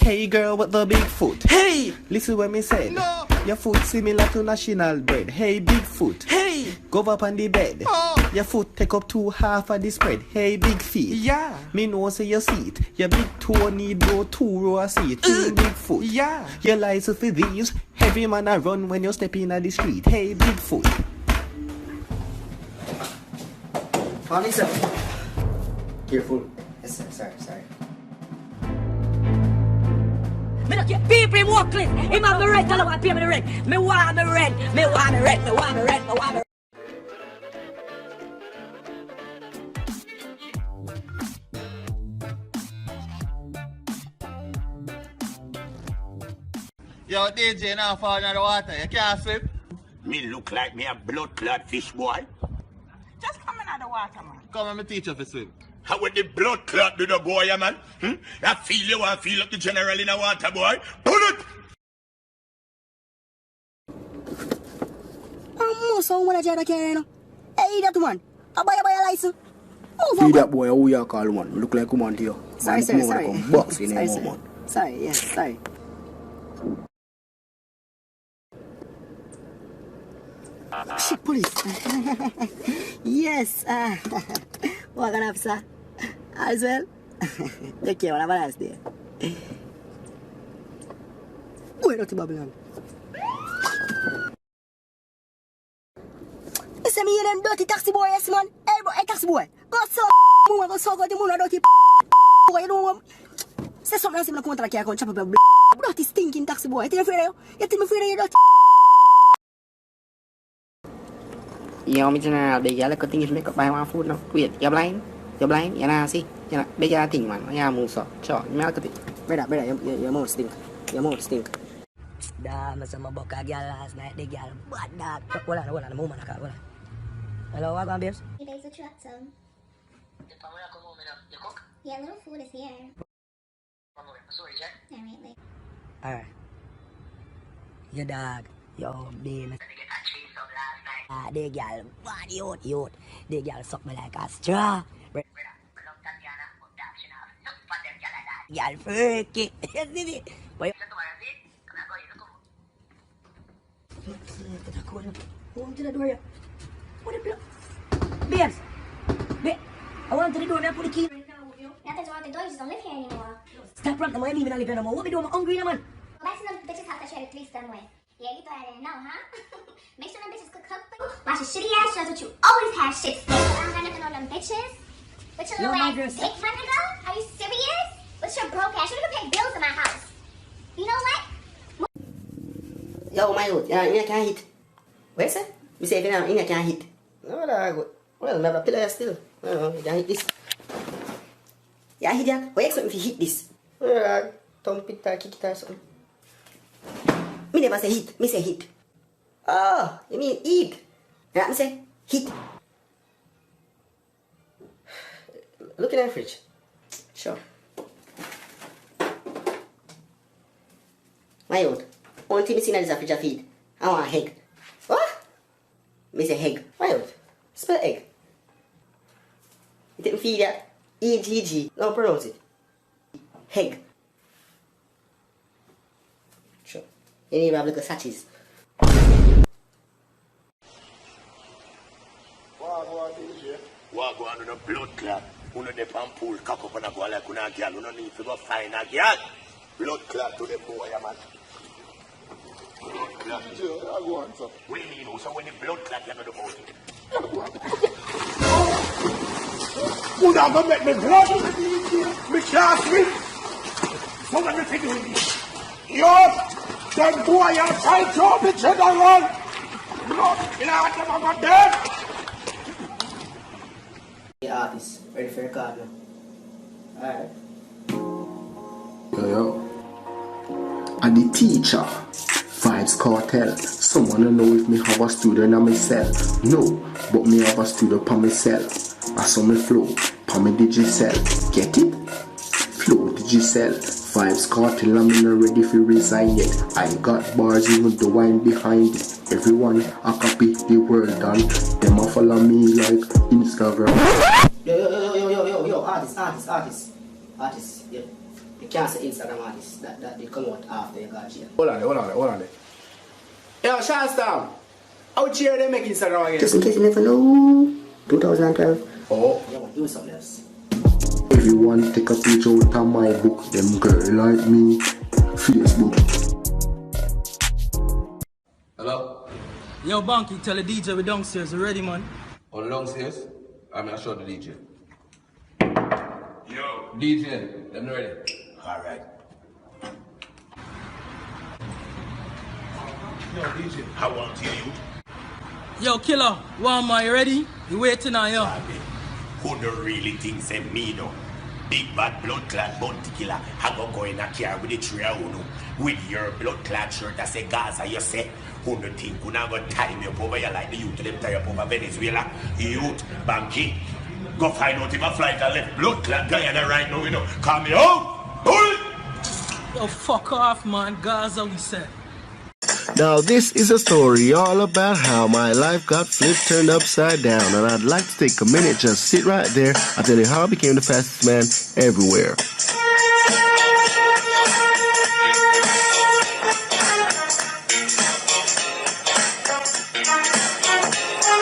Hey girl with the big foot. Hey! Listen what me said. No! Your foot similar to national bread. Hey big foot. Hey! Go up on the bed. Oh! Your foot take up 2/2 of the spread. Hey big feet. Yeah! Me know say you see it. Your big toe need no 2 row of seat. Big foot. Yeah! Your license for these. Heavy man a run when you step in the street. Hey big foot. Honey, sir. Careful. Yes, sir. Sorry. Me not get people walk clean. Him have the rent, tell him what pay me the rent. Me want me rent. Yo, DJ, now fall in the water. You can't swim. Me look like me a blood clot fish boy. Just come in the water, man. Come and me teach you to swim. How would the blood clot do the boy, yeah, man? I feel you want to feel up the general in the water, boy. Pull it! I'm so what I just carry. Hey, that one. I buy a license. Feed that boy, who you call one? Look like woman to you. Sorry. Box in a moment. Sorry. Shit, police. Yes. What can I have, sir? As well. Take care, have a nice day. Wait out to Babylon. You see me here, them dirty taxi boy, yes, man. Hey, boy, taxi boy. Go so go the moon, dirty boy. You don't want. Say something else, I'm going to come chop up your dirty stinking taxi boy. You think I'm afraid of you, dirty. Yo, me chana bây giờ là có tiếng Việt có bài hoa phút nó quyệt giờ blind giờ nào xí giờ bây giờ tỉnh mà nhà mua sọ chọn mấy cái Bây giờ more stink. Da, masa mabok ka gyal last night, the gyal bad dog. Wala na mo man ka wala. Hello, what on babes? Hey babes, what you up to? You cook? Yeah, little food is here. Sorry, Jack. Alright, like. Alright. Your dog, yo, bean. The girl, bad youth. The girl suck me like a straw. Girl freaky. You see it? Why? Go to the door. What the blood? Babes. I want to the door. I put the key. Nothing's wrong with the door, you just don't live here anymore. Stop running. I ain't even live here no more. What we doing? I'm hungry, man. That's some bitches house that you had a threesome with. Yeah, you thought I didn't know, huh? Make sure them bitches cook for you. Watch your shitty ass shows, but you always have shit. I don't got nothing on them bitches. With your little ass dick, my nigga? Are you serious? What's your broke ass? You don't even pay bills in my house. You know what? Yo, my youth, you can't hit. Where's it? You say you can't hit. No, that's good. Well, I have a pillar still. You can't hit this. Yeah, hit that. Why expect me to hit this? Thump it or kick it or something. Me never say hit, me say hit. Oh, you mean eat? Yeah, me say hit. Look in the fridge. Sure. My old. Only thing me see in this fridge feed. I want egg. What? Me say egg. My old. Spell egg. You didn't feed that? E-G-G. No, pronounce it. Egg. Sure. You need to have a look at sachets. What go on in a blood clot? Who know the pump pool, cock up on a go like a girl, who no need to go find a girl. Blood clot to the boy, man. Blood clot. I go on, sir. What do you mean? So when the blood clot, you know the about it. Who not gonna make me blood? Me can't sleep. So let me take it. Yo, them boy are tight to the general. Blood clot, them are dead. The artist, ready for your card now. Alright. Yo. I'm the teacher. Vibes cartel. Someone to know if me have a student on myself. No, but me have a student on myself. I saw me flow, pa me digicel. Get it? Flow digicel. Vibes cartel, I'm not ready for resign yet. I got bars even though I'm behind it. Everyone I copy the word done. Them a follow me like Instagram. Yo, artist. Yeah. You can't say Instagram artists that they come out after you got jail. Hold on there. Yo, Showdown. How cheer they make Instagram again? Just in case you never know. 2012. Oh. You want to do something else. Everyone take a page out of my book. Them girl like me. Facebook. Hello? Yo, Banky, tell the DJ we downstairs already, man. On downstairs? I'm gonna show the DJ. Yo. DJ, them ready? Alright. Yo, DJ. I want to hear you. Yo, Killer, man, you ready? You waiting on you. Who don't really think say me no? Big bad blood clot bounty killer. I go in a car with the three of you with your blood clot shirt that say Gaza, you say. Who don't think you not gonna tie me up over here like the youth them tie up over Venezuela? Youth, Banky. Go find out if a flight that left blood clot Guyana right now, you know. Call me out! Yo, fuck off, man. Gaza, we said. Now this is a story all about how my life got flipped, turned upside down, and I'd like to take a minute, just sit right there. I'll tell you how I became the fastest man everywhere.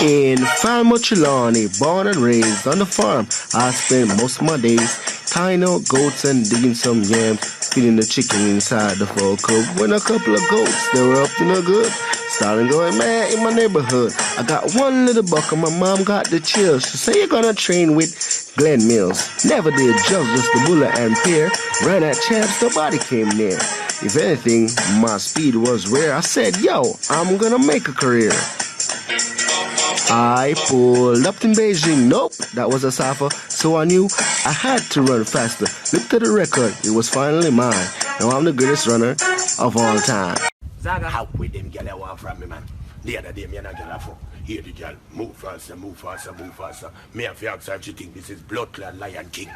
In Falmouth, Trelawney, born and raised on the farm, I spent most of my days tying out goats and digging some yams, feeding the chicken inside the full coop. When a couple of goats, they were up to no good, starting going mad in my neighborhood. I got one little buck and my mom got the chills. She said, you're gonna train with Glenn Mills. Never did just the bullet and peer. Ran at champs, nobody came near. If anything, my speed was rare. I said, yo, I'm gonna make a career. I pulled up in Beijing, nope, that was a cipher, so I knew I had to run faster. Looked at the record, it was finally mine. Now I'm the greatest runner of all time. Zaga. How with them girl I want from me, man? The other day, me and a girl for. Here the girl, move faster, move faster, move faster. Me and ask her if she think this is blood clot Lion King.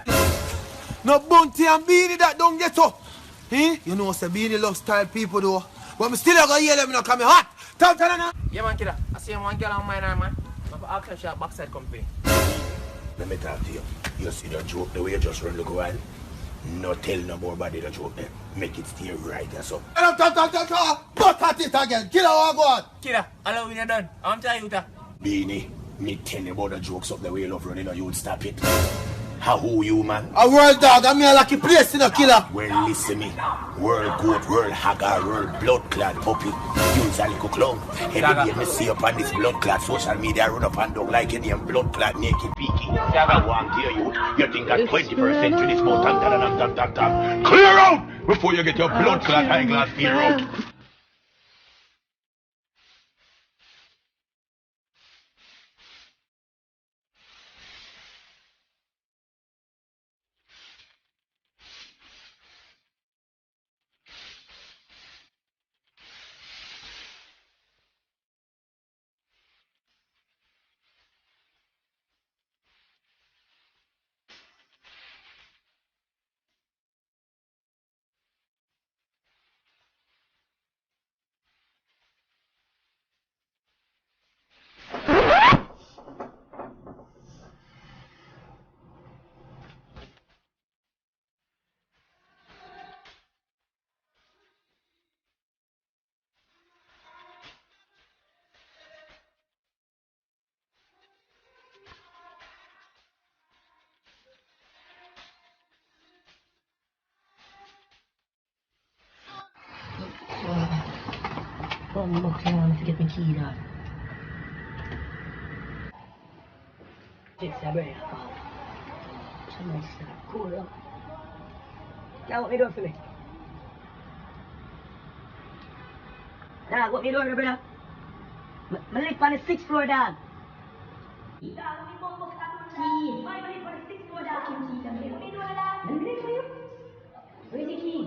No Bounty and Beanie that don't get up. Eh? You know, say Beanie love style people though. But me still gonna hear them, you know, come hot. Tell now. Yeah, man, kidda. I see one girl on mine, man. I'm for action shop backside company. Let me talk to you. You see the joke, the way you just run look while. No tell no more about the joke there. Make it stay right or so. But at it again. Kidda, what go on? Kidda, allow when you're done. I'm telling you that. Beanie, me tell you about the jokes up the way you love running or you would stop it. How who you, man? A world dog, I'm here like a place in a killer. Well, listen me. World goat, world hagger, world blood clot puppy. Use a little clown. Every day me see up on this blood clot social media run up and down like any blood clot naked peaky. I want to hear you think that 21st century is about tam. Clear out before you get your blood clot high glass clear out. Come back here and get my key now. Fix your brain, pal. Somebody start cool up. Now what me doing for me? Dog, what me doing, brother? I live on the 6th floor, dog. Key. Why you live on the 6th floor, dog? What me doing, dog? Let me live for you. Where's the key?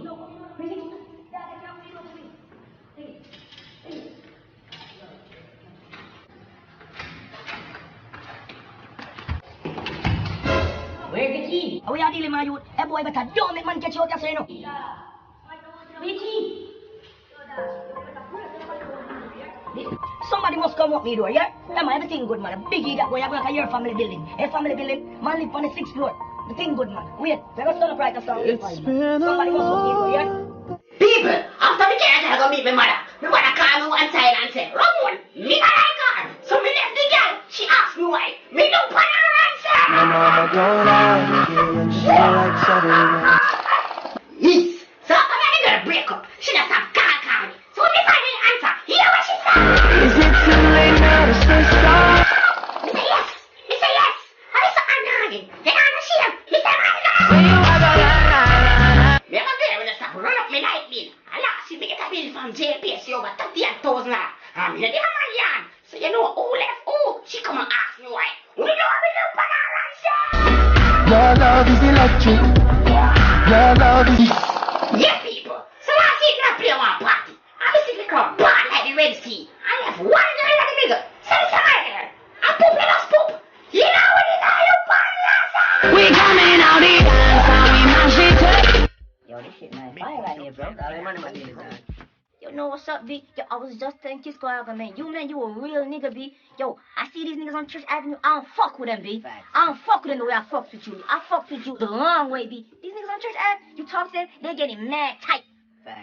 Where's the key? Dog, I can't wait for me. Take it. Take it. Where's the key? How we are dealing with you? Hey boy, better don't make man catch you out there, you know. Where's the key? Somebody must come up me door, yeah? Tell me everything good, man. A biggie that boy, I'm like your family building. A family building, man live on the 6th floor. The thing good, man. Wait, let us turn up right now. It's been Somebody go some people, yeah? People, after me get I go meet my mother. My mother call me one side and say, Romone, me not like her. So me left the girl. She asked me why. Me no put her answer. My mama don't like you and she like Saturday. Yes. So after me the girl break up, she just have call me. So me find the answer. Hear what she said. Is it too late now to say sorry? Me say yes. Me say yes. I be so annoying. Then I'm ashamed. Me say my God. Me have a girl with a stop run up me light bill. And last year me get a bill from JPS over 38,000. I'm in the man yard. So you know who left who? She come and ask me why. We know me look on her and say. Your love is electric. Your love is... Yeah, people. So last year I play one party. I basically come bad like the Red Sea. I left one girl like a nigga. So it's my girl. I poop let us poop. You know what it is? You party answer. We coming out the dance and we mash it up. Yo, this shit nice. Fire right here, bro. Yo, know what's up, B? Yo, I was just telling Kisco Alga, man. You a real nigga, B. Yo, I see these niggas on Church Avenue. I don't fuck with them, B. I don't fuck with them the way I fucked with you. I fucked with you the wrong way, B. These niggas on Church Avenue, you talk to them, they getting mad tight.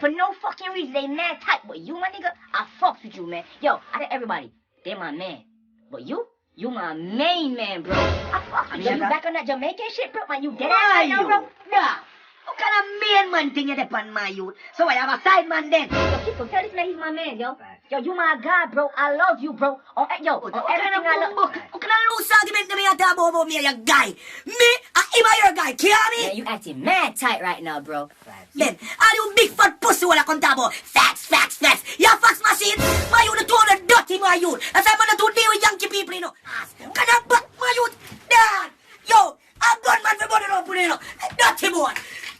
For no fucking reason, they mad tight. But you, my nigga, I fucked with you, man. Yo, I tell everybody, they my man. But you my main man, bro. I fuck with you. You back on that Jamaican shit, bro? Man, you dead ass right now, bro? Nah. What kind of main man thing you dep on my youth? So I have a side man then. Yo, Kiko, tell this man he's my man, yo. Yo, you my guy, bro. I love you, bro. Yo, everything I love. What kind of loose argument do me talk about me, your guy? Me? Am I your guy? Kill me? Yeah, you acting mad tight right now, bro. Then, all you big fat pussy wanna come talk about facts. Your fax machine? My youth told the dirty, my youth. That's why I'm gonna do deal with Yankee people, you know. Can I back my youth? Dad! Yo, I'm gunman for body up, you know. Dirty boy.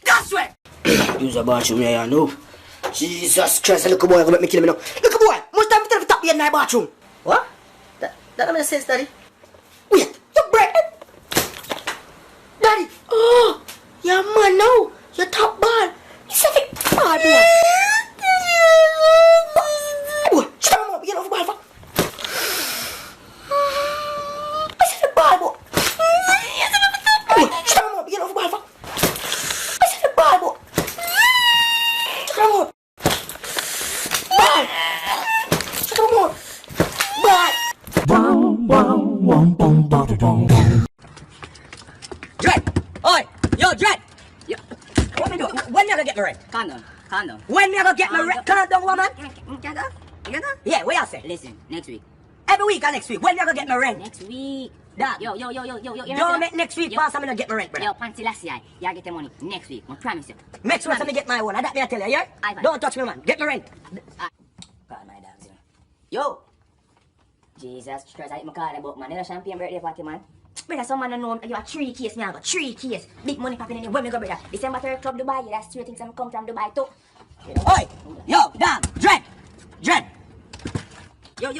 That's right. Use a bathroom here, you know. Jesus Christ, look boy, go make me kill me now. Look boy, most time you tell me to top me in my bathroom. What? That don't make sense, Daddy. Wait, you break it. Daddy, oh, you're man now. You're top ball. You said it, ball boy. Boy, shut up, you know, ball fuck. I said the ball boy. Boy, shut up, you know, ball fuck. Ball. Come on. Ball. Come on. Ball. Dread. Oi. Yo, Dread. Yo. What me do? When me gonna get my rent? Calm down. When me gonna get my rent? Calm down, woman. You know? Yeah, what you say? Listen, next week. Every week or next week? When me gonna get my rent? Next week. Dad. Yo. Don't make next week pass, I'm gonna get my rent, brother. Yo, Panty last year, you get the money next week. I promise you. Next week, I'm gonna get my one. That me I tell you, yeah? Don't touch me, man. Get my rent. God, my dogs, yo. Jesus Christ, I call about, man. You know champagne birthday party, man. Brother, some man know you have 3 case, me I got 3 case. Big money popping in the when me go, brother. December 3rd Club Dubai, that's 3 things I'm come from Dubai too. Oi! Yo, damn! Dread! Yo,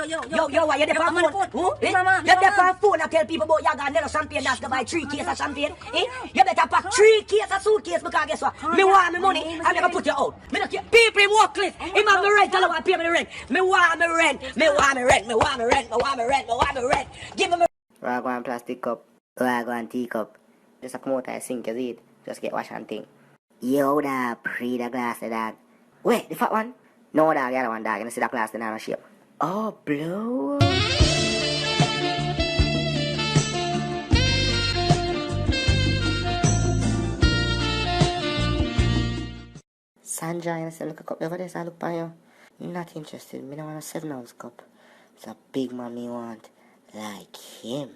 why you there on phone? Who? You there on phone and tell people about you got another champagne that's to buy 3 cases of champagne? You better pack 3 cases of suitcase because guess what? Me want my money, I'm gonna put you out. Me not care. People in workless, him have me rent, tell him I pay me the rent. Me want me rent. Give me my Wagwan plastic cup, wagwan teacup. Just a come out and sink your seat. Just get wash and thing. Yo, dog, pre the glass, the dog. Wait, the fat one? No, dog, the other one, dog. You see the glass, the nano shape. Oh, blow. Sandra, you see, look a cup over there, so I look by you. Not interested. Me don't want a 7-ounce cup. It's a big man me want. Like him.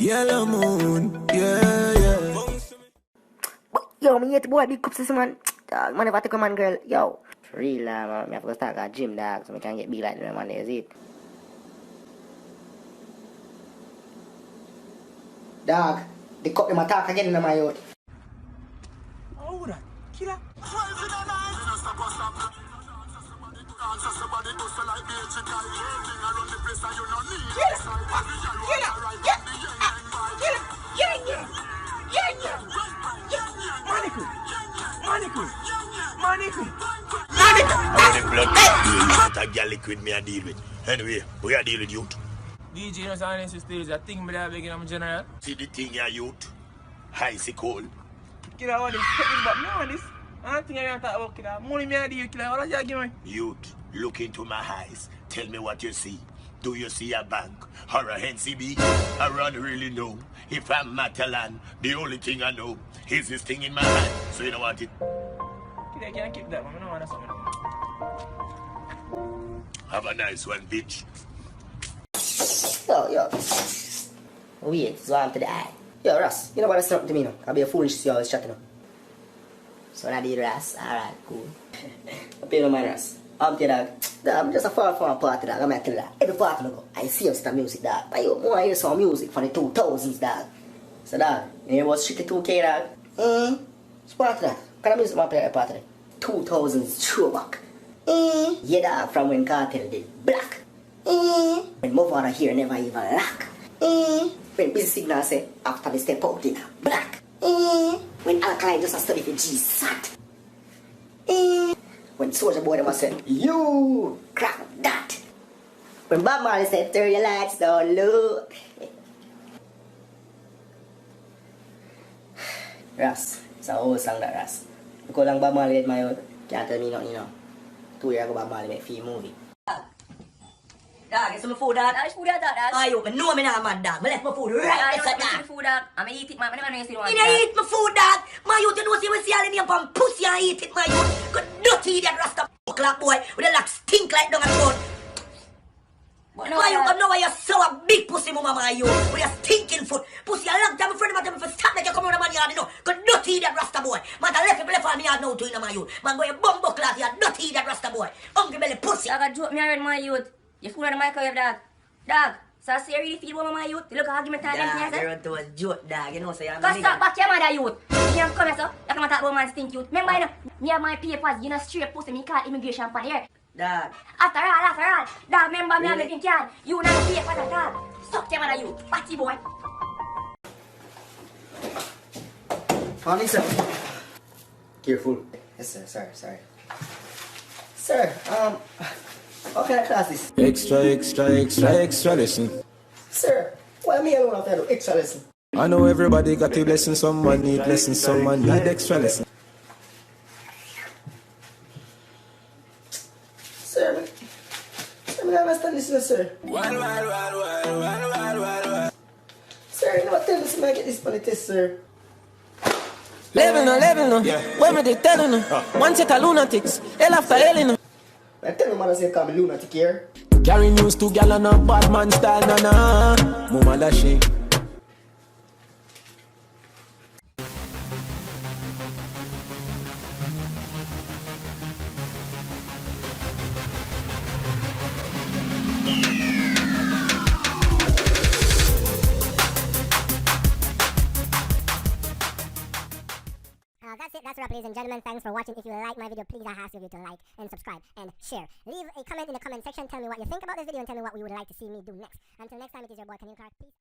Yellow moon, yeah. Yo, me hate the boy big cups this man. Dog, man, if I take a man girl, yo. Real man, me have to start a gym, dog, so me can get big like them man, is it? Dog, the cup them attack again in my youth. Oh, that killer. How the blood with me and deal with. Anyway, we are dealing with youth. DJ, you know, honest stage, I think me there begging I'm general. See the thing here, youth. Icy cold. Killer, I want this, but me want this. I don't think I want to talk about killer. Money me and you, killer, what you give me? Youth, look into my eyes. Tell me what you see. Do you see a bank or a NCB? I don't really know. If I'm Matalan, the only thing I know is this thing in my hand. So you don't want it? Killer, can I keep that one? I don't want something. Have a nice one, bitch. Yo. Wait, so I'm to the eye. Yo, Russ, you know what that's something to me, no? I'll be a foolish to see all this chatting, no? So that did Russ. Alright, cool. I pay no mind, Russ. I'm dog. I'm just a far party, dog. I'm tell you that. Every party I go, I see some music, dog. But yo, more I hear some music from the 2000s, dog. So, dog, you hear what's strictly 2K, dog? It's party, dog. What kind of music I play at the party? 2000s throwback. Yeah, dog, from when Cartel did Black. When move out of here never even lack. When busy signal say after we step out in a black. When alkaline just a study for G-Sat. When soldier boy them a say, you crack that. When Bob Marley said, turn your lights down low. Ras, it's a whole song that Ras. Because lang Bob Marley my own, can't tell me nothing, you know. 2 years ago Bob Marley make film movie. Dog, get some food, dog. It's food, dog. You can know me now, man, dog. I left my food right It's there, a dog. food, dog. I'm gonna eat it, man. I'm gonna You don't eat my food, dog. My youth, you know, see, we see all in here from pussy and eat it, my youth. Good dirty idiot rasta clock boy with a lock stink like down a throat. My youth, I know why you're so a big pussy, mama, my youth. With your stinking foot. Pussy, a long time, friend of mine, for stop like you come around the man yard, you know. Good dirty idiot rasta boy. Man, I left on me yard now, too, you know, my youth. Man, go your bumbo class, you dirty idiot rasta boy. Hungry belly pussy. I got joke me already, my youth. You food on the microwave, dog. Dog, so I see you really feel one of my youth. You look how give me time and Dog, you're into a joke, dog. You know, say I'm Cause stop back your mother youth. You have come here, so you come talk about man stink youth. Remember, you know, me have my papers, you know, straight pussy, me call immigration pan here. Dog. After all, dog, remember me really? Having card. You know the papers at all. Suck your mother youth, batty boy. Honey, sir. Careful. Yes, sir. Sorry. Sir, how can I class this? Extra lesson. Sir, why me alone have to do extra lesson? I know everybody got a lesson, someone need lesson, someone need extra lesson. Sir, I don't understand this, sir. Sir, you know what tell me so I get this for the test, sir? Level no. When me they telling no. One set of lunatics, hell after hell no. I tell me mother say call me lunatic here. Carry news to gal on a bad man style, na. Mama lashing. That's a wrap, ladies and gentlemen. Thanks for watching. If you like my video, please I ask you to like and subscribe and share. Leave a comment in the comment section. Tell me what you think about this video and tell me what we would like to see me do next. Until next time, it is your boy Kanye Clark. Peace.